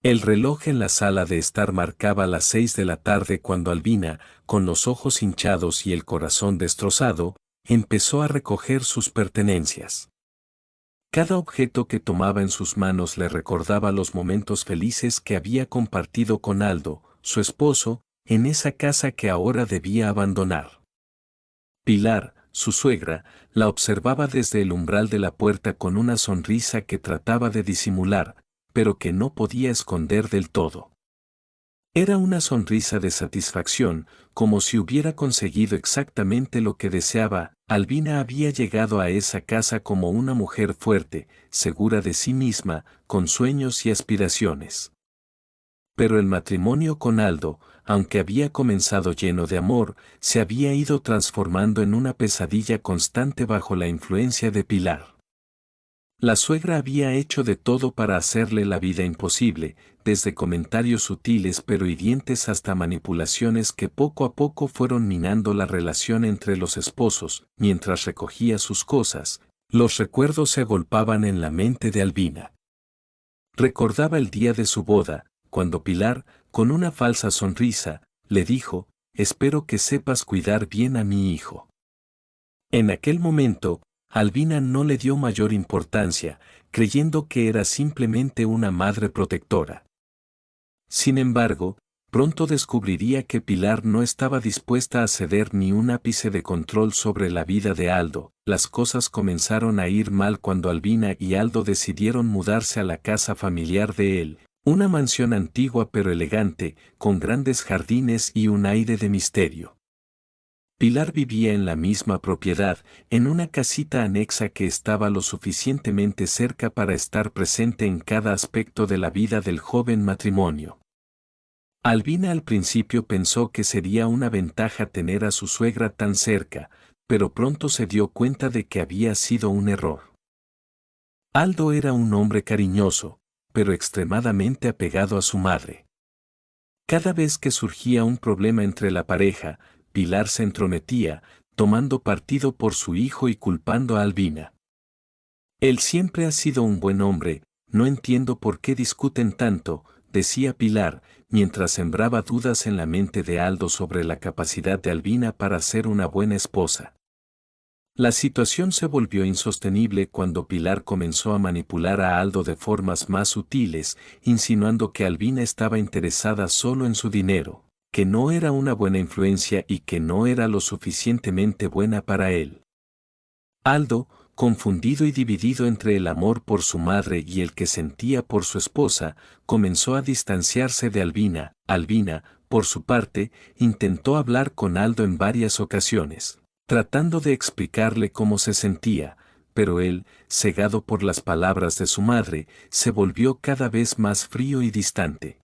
El reloj en la sala de estar marcaba las 6 de la tarde cuando Albina, con los ojos hinchados y el corazón destrozado, empezó a recoger sus pertenencias. Cada objeto que tomaba en sus manos le recordaba los momentos felices que había compartido con Aldo, su esposo, en esa casa que ahora debía abandonar. Pilar, su suegra, la observaba desde el umbral de la puerta con una sonrisa que trataba de disimular, pero que no podía esconder del todo. Era una sonrisa de satisfacción, como si hubiera conseguido exactamente lo que deseaba. Albina había llegado a esa casa como una mujer fuerte, segura de sí misma, con sueños y aspiraciones. Pero el matrimonio con Aldo, aunque había comenzado lleno de amor, se había ido transformando en una pesadilla constante bajo la influencia de Pilar. La suegra había hecho de todo para hacerle la vida imposible, desde comentarios sutiles pero hirientes hasta manipulaciones que poco a poco fueron minando la relación entre los esposos. Mientras recogía sus cosas, los recuerdos se agolpaban en la mente de Albina. Recordaba el día de su boda, cuando Pilar, con una falsa sonrisa, le dijo: «Espero que sepas cuidar bien a mi hijo». En aquel momento, Albina no le dio mayor importancia, creyendo que era simplemente una madre protectora. Sin embargo, pronto descubriría que Pilar no estaba dispuesta a ceder ni un ápice de control sobre la vida de Aldo. Las cosas comenzaron a ir mal cuando Albina y Aldo decidieron mudarse a la casa familiar de él, una mansión antigua pero elegante, con grandes jardines y un aire de misterio. Pilar vivía en la misma propiedad, en una casita anexa que estaba lo suficientemente cerca para estar presente en cada aspecto de la vida del joven matrimonio. Albina al principio pensó que sería una ventaja tener a su suegra tan cerca, pero pronto se dio cuenta de que había sido un error. Aldo era un hombre cariñoso, pero extremadamente apegado a su madre. Cada vez que surgía un problema entre la pareja, Pilar se entrometía, tomando partido por su hijo y culpando a Albina. Él siempre ha sido un buen hombre, no entiendo por qué discuten tanto, decía Pilar, mientras sembraba dudas en la mente de Aldo sobre la capacidad de Albina para ser una buena esposa. La situación se volvió insostenible cuando Pilar comenzó a manipular a Aldo de formas más sutiles, insinuando que Albina estaba interesada solo en su dinero, que no era una buena influencia y que no era lo suficientemente buena para él. Aldo, confundido y dividido entre el amor por su madre y el que sentía por su esposa, comenzó a distanciarse de Albina. Albina, por su parte, intentó hablar con Aldo en varias ocasiones, tratando de explicarle cómo se sentía, pero él, cegado por las palabras de su madre, se volvió cada vez más frío y distante.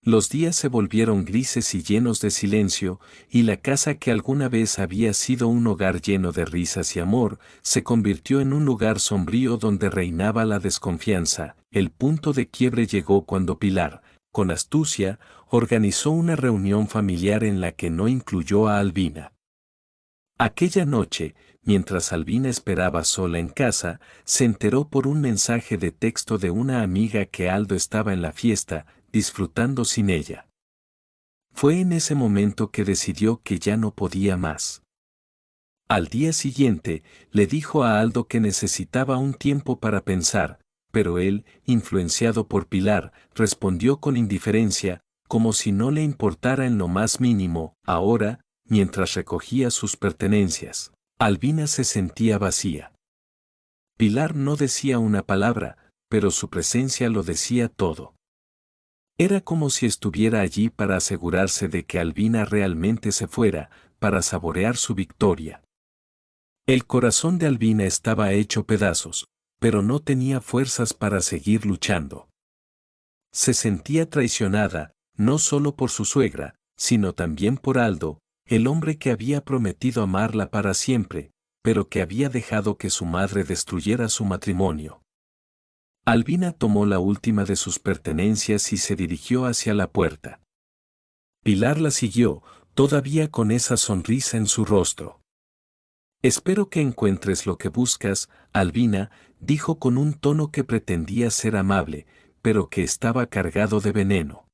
Los días se volvieron grises y llenos de silencio, y la casa que alguna vez había sido un hogar lleno de risas y amor, se convirtió en un lugar sombrío donde reinaba la desconfianza. El punto de quiebre llegó cuando Pilar, con astucia, organizó una reunión familiar en la que no incluyó a Albina. Aquella noche, mientras Albina esperaba sola en casa, se enteró por un mensaje de texto de una amiga que Aldo estaba en la fiesta, disfrutando sin ella. Fue en ese momento que decidió que ya no podía más. Al día siguiente, le dijo a Aldo que necesitaba un tiempo para pensar, pero él, influenciado por Pilar, respondió con indiferencia, como si no le importara en lo más mínimo. Ahora, mientras recogía sus pertenencias, Albina se sentía vacía. Pilar no decía una palabra, pero su presencia lo decía todo. Era como si estuviera allí para asegurarse de que Albina realmente se fuera, para saborear su victoria. El corazón de Albina estaba hecho pedazos, pero no tenía fuerzas para seguir luchando. Se sentía traicionada, no solo por su suegra, sino también por Aldo, el hombre que había prometido amarla para siempre, pero que había dejado que su madre destruyera su matrimonio. Albina tomó la última de sus pertenencias y se dirigió hacia la puerta. Pilar la siguió, todavía con esa sonrisa en su rostro. «Espero que encuentres lo que buscas, Albina», dijo con un tono que pretendía ser amable, pero que estaba cargado de veneno.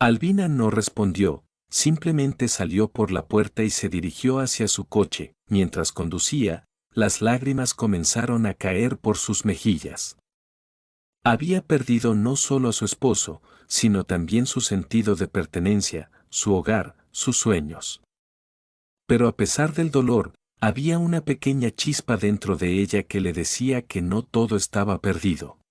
Albina no respondió, simplemente salió por la puerta y se dirigió hacia su coche. Mientras conducía, las lágrimas comenzaron a caer por sus mejillas. Había perdido no solo a su esposo, sino también su sentido de pertenencia, su hogar, sus sueños. Pero a pesar del dolor, había una pequeña chispa dentro de ella que le decía que no todo estaba perdido.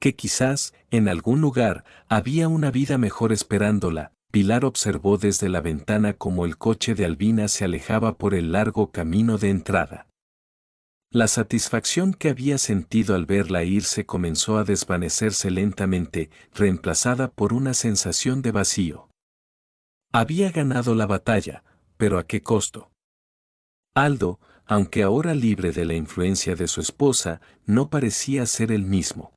Que quizás, en algún lugar, había una vida mejor esperándola. Pilar observó desde la ventana cómo el coche de Albina se alejaba por el largo camino de entrada. La satisfacción que había sentido al verla irse comenzó a desvanecerse lentamente, reemplazada por una sensación de vacío. Había ganado la batalla, pero ¿a qué costo? Aldo, aunque ahora libre de la influencia de su esposa, no parecía ser el mismo.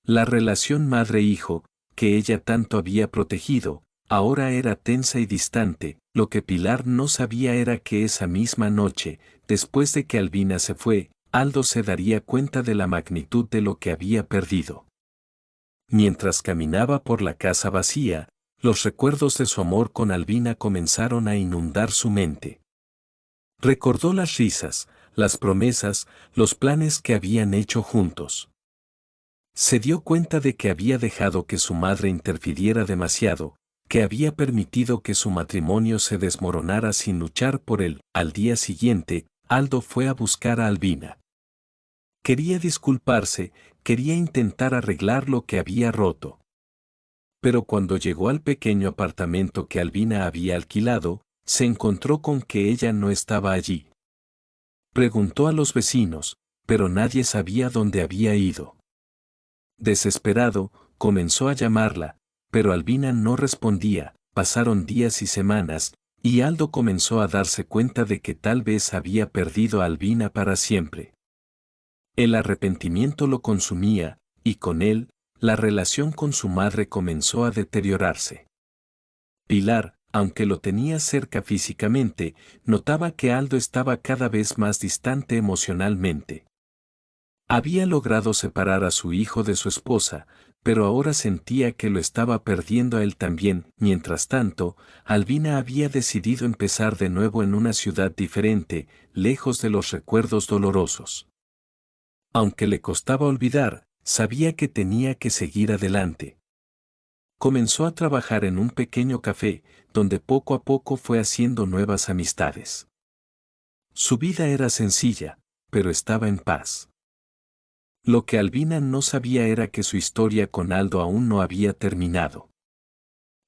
La relación madre-hijo, que ella tanto había protegido, ahora era tensa y distante. Lo que Pilar no sabía era que esa misma noche, después de que Albina se fue, Aldo se daría cuenta de la magnitud de lo que había perdido. Mientras caminaba por la casa vacía, los recuerdos de su amor con Albina comenzaron a inundar su mente. Recordó las risas, las promesas, los planes que habían hecho juntos. Se dio cuenta de que había dejado que su madre interfiriera demasiado, que había permitido que su matrimonio se desmoronara sin luchar por él. Al día siguiente, Aldo fue a buscar a Albina. Quería disculparse, quería intentar arreglar lo que había roto. Pero cuando llegó al pequeño apartamento que Albina había alquilado, se encontró con que ella no estaba allí. Preguntó a los vecinos, pero nadie sabía dónde había ido. Desesperado, comenzó a llamarla, pero Albina no respondía. Pasaron días y semanas, y Aldo comenzó a darse cuenta de que tal vez había perdido a Albina para siempre. El arrepentimiento lo consumía, y con él, la relación con su madre comenzó a deteriorarse. Pilar, aunque lo tenía cerca físicamente, notaba que Aldo estaba cada vez más distante emocionalmente. Había logrado separar a su hijo de su esposa, pero ahora sentía que lo estaba perdiendo a él también. Mientras tanto, Albina había decidido empezar de nuevo en una ciudad diferente, lejos de los recuerdos dolorosos. Aunque le costaba olvidar, sabía que tenía que seguir adelante. Comenzó a trabajar en un pequeño café, donde poco a poco fue haciendo nuevas amistades. Su vida era sencilla, pero estaba en paz. Lo que Albina no sabía era que su historia con Aldo aún no había terminado.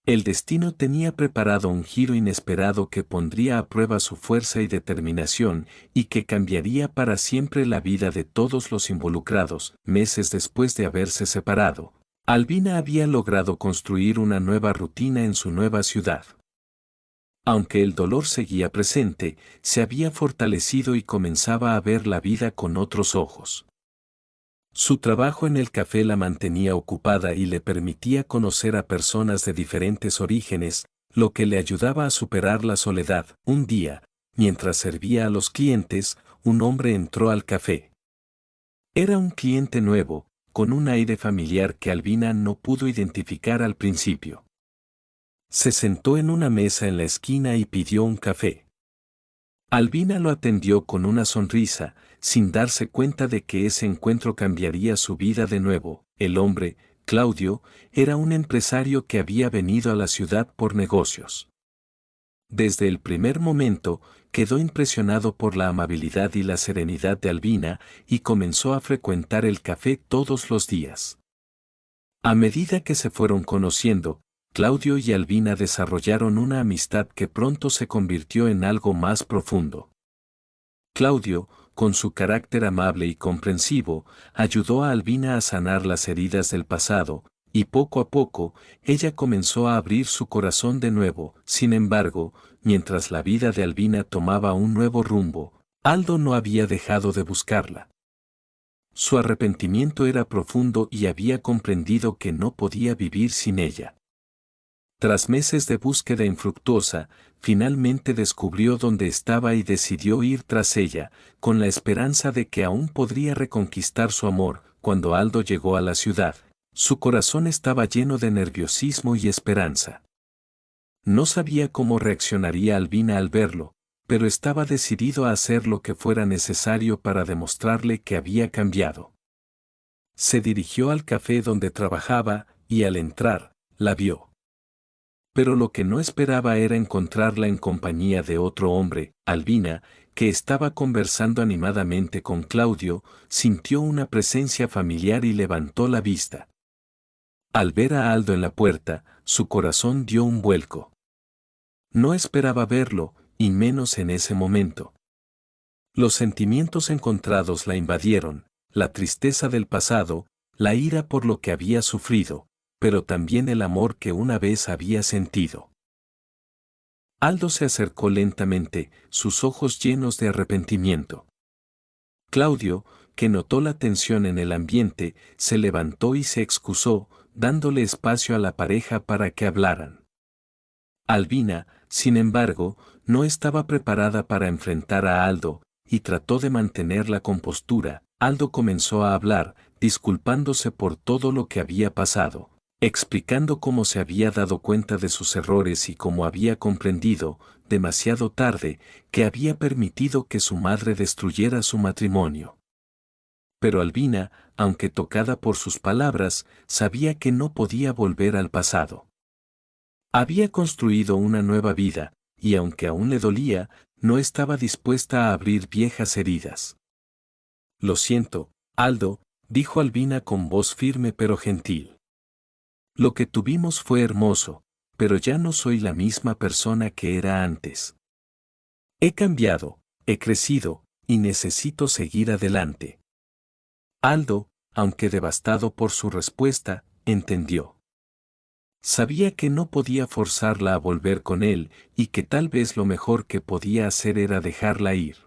El destino tenía preparado un giro inesperado que pondría a prueba su fuerza y determinación, y que cambiaría para siempre la vida de todos los involucrados. Meses después de haberse separado, Albina había logrado construir una nueva rutina en su nueva ciudad. Aunque el dolor seguía presente, se había fortalecido y comenzaba a ver la vida con otros ojos. Su trabajo en el café la mantenía ocupada y le permitía conocer a personas de diferentes orígenes, lo que le ayudaba a superar la soledad. Un día, mientras servía a los clientes, un hombre entró al café. Era un cliente nuevo, con un aire familiar que Albina no pudo identificar al principio. Se sentó en una mesa en la esquina y pidió un café. Albina lo atendió con una sonrisa, sin darse cuenta de que ese encuentro cambiaría su vida de nuevo. El hombre, Claudio, era un empresario que había venido a la ciudad por negocios. Desde el primer momento, quedó impresionado por la amabilidad y la serenidad de Albina y comenzó a frecuentar el café todos los días. A medida que se fueron conociendo, Claudio y Albina desarrollaron una amistad que pronto se convirtió en algo más profundo. Claudio, con su carácter amable y comprensivo, ayudó a Albina a sanar las heridas del pasado, y poco a poco, ella comenzó a abrir su corazón de nuevo. Sin embargo, mientras la vida de Albina tomaba un nuevo rumbo, Aldo no había dejado de buscarla. Su arrepentimiento era profundo y había comprendido que no podía vivir sin ella. Tras meses de búsqueda infructuosa, finalmente descubrió dónde estaba y decidió ir tras ella, con la esperanza de que aún podría reconquistar su amor. cuando Aldo llegó a la ciudad, su corazón estaba lleno de nerviosismo y esperanza. No sabía cómo reaccionaría Albina al verlo, pero estaba decidido a hacer lo que fuera necesario para demostrarle que había cambiado. Se dirigió al café donde trabajaba y al entrar, la vio. Pero lo que no esperaba era encontrarla en compañía de otro hombre. Albina, que estaba conversando animadamente con Claudio, sintió una presencia familiar y levantó la vista. Al ver a Aldo en la puerta, su corazón dio un vuelco. No esperaba verlo, y menos en ese momento. Los sentimientos encontrados la invadieron, la tristeza del pasado, la ira por lo que había sufrido, pero también el amor que una vez había sentido. Aldo se acercó lentamente, sus ojos llenos de arrepentimiento. Claudio, que notó la tensión en el ambiente, se levantó y se excusó, dándole espacio a la pareja para que hablaran. Albina, sin embargo, no estaba preparada para enfrentar a Aldo, y trató de mantener la compostura. Aldo comenzó a hablar, disculpándose por todo lo que había pasado, explicando cómo se había dado cuenta de sus errores y cómo había comprendido, demasiado tarde, que había permitido que su madre destruyera su matrimonio. Pero Albina, aunque tocada por sus palabras, sabía que no podía volver al pasado. Había construido una nueva vida, y aunque aún le dolía, no estaba dispuesta a abrir viejas heridas. Lo siento, Aldo, dijo Albina con voz firme pero gentil. Lo que tuvimos fue hermoso, pero ya no soy la misma persona que era antes. He cambiado, he crecido, y necesito seguir adelante. Aldo, aunque devastado por su respuesta, entendió. Sabía que no podía forzarla a volver con él y que tal vez lo mejor que podía hacer era dejarla ir.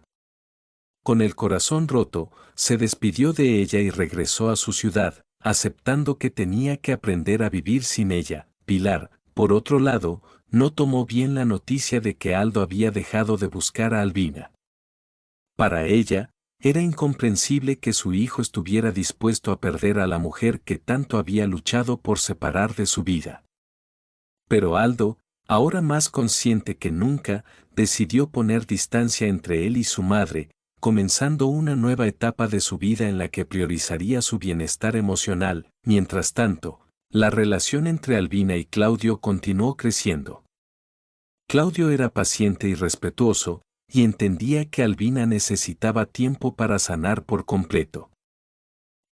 Con el corazón roto, se despidió de ella y regresó a su ciudad, aceptando que tenía que aprender a vivir sin ella. Pilar, por otro lado, no tomó bien la noticia de que Aldo había dejado de buscar a Albina. Para ella, era incomprensible que su hijo estuviera dispuesto a perder a la mujer que tanto había luchado por separar de su vida. Pero Aldo, ahora más consciente que nunca, decidió poner distancia entre él y su madre, comenzando una nueva etapa de su vida en la que priorizaría su bienestar emocional. Mientras tanto, la relación entre Albina y Claudio continuó creciendo. Claudio era paciente y respetuoso, y entendía que Albina necesitaba tiempo para sanar por completo.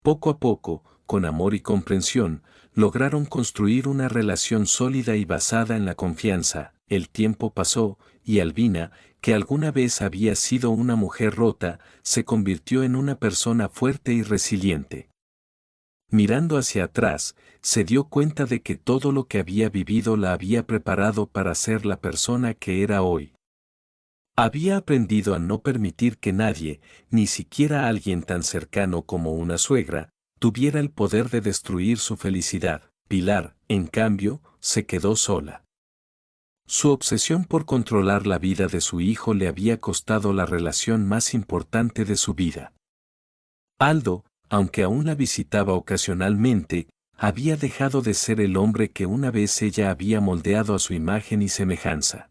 Poco a poco, con amor y comprensión, lograron construir una relación sólida y basada en la confianza. El tiempo pasó, y Albina, que alguna vez había sido una mujer rota, se convirtió en una persona fuerte y resiliente. Mirando hacia atrás, se dio cuenta de que todo lo que había vivido la había preparado para ser la persona que era hoy. Había aprendido a no permitir que nadie, ni siquiera alguien tan cercano como una suegra, tuviera el poder de destruir su felicidad. Pilar, en cambio, se quedó sola. Su obsesión por controlar la vida de su hijo le había costado la relación más importante de su vida. Aldo, aunque aún la visitaba ocasionalmente, había dejado de ser el hombre que una vez ella había moldeado a su imagen y semejanza.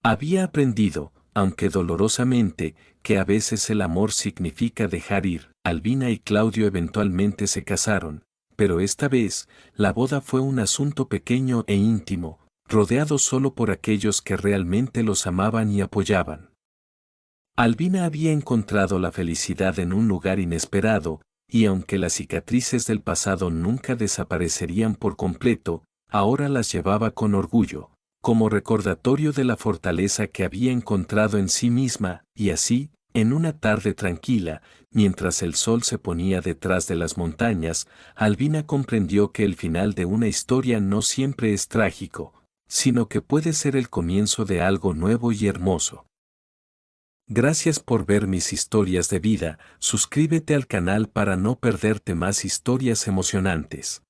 Había aprendido, aunque dolorosamente, que a veces el amor significa dejar ir. Albina y Claudio eventualmente se casaron, pero esta vez, la boda fue un asunto pequeño e íntimo, rodeado solo por aquellos que realmente los amaban y apoyaban. Albina había encontrado la felicidad en un lugar inesperado, y aunque las cicatrices del pasado nunca desaparecerían por completo, ahora las llevaba con orgullo, como recordatorio de la fortaleza que había encontrado en sí misma. Y así, en una tarde tranquila, mientras el sol se ponía detrás de las montañas, Albina comprendió que el final de una historia no siempre es trágico, sino que puede ser el comienzo de algo nuevo y hermoso. Gracias por ver mis historias de vida. Suscríbete al canal para no perderte más historias emocionantes.